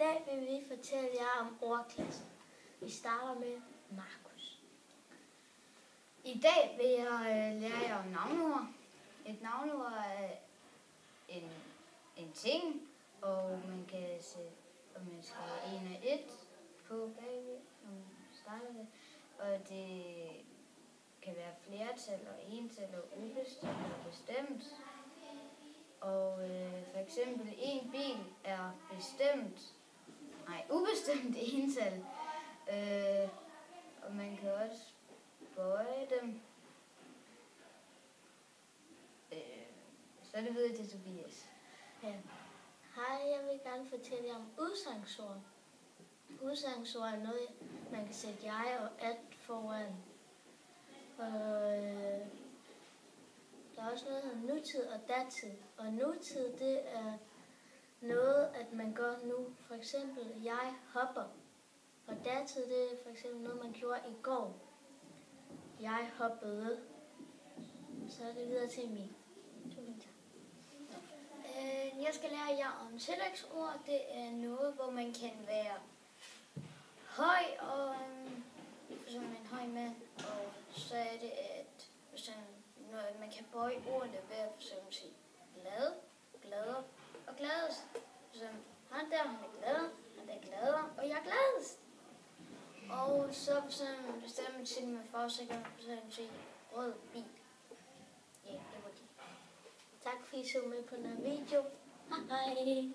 dag vil vi fortælle jer om ordklassen. Vi starter med Markus. I dag vil jeg lære jer om navneord. Et navneord er en ting, og man skal have en og et på bagved, når man starter det. Og det kan være flertal og ental og ubestemt og bestemt. Og for eksempel en bil er ubestemt ental. Og man kan også bøje dem. Så det ved jeg til Tobias. Ja. Hej, jeg vil gerne fortælle jer om udsagnsord. Udsagnsord er noget, man kan sætte jeg og at foran. Der er også noget, der hedder nutid og datid. Og nutid, det er noget, at man gør nu. For eksempel, jeg hopper. Og datid, det er for eksempel noget, man gjorde i går. Jeg hoppede. Så er det videre til Emil. Jeg skal lære jer om tillægsord. Det er noget, hvor man kan være høj og som en høj mand. Og så er det, at man kan bøje ordene ved at for eksempel sige glad, glader og gladest. Han der, han er glad, han er gladere, og jeg er gladest. Og så bestemmer man til med forsikring, for eksempel sige rød bil. Ja, det var det. Tak fordi I så med på den her video. Hej.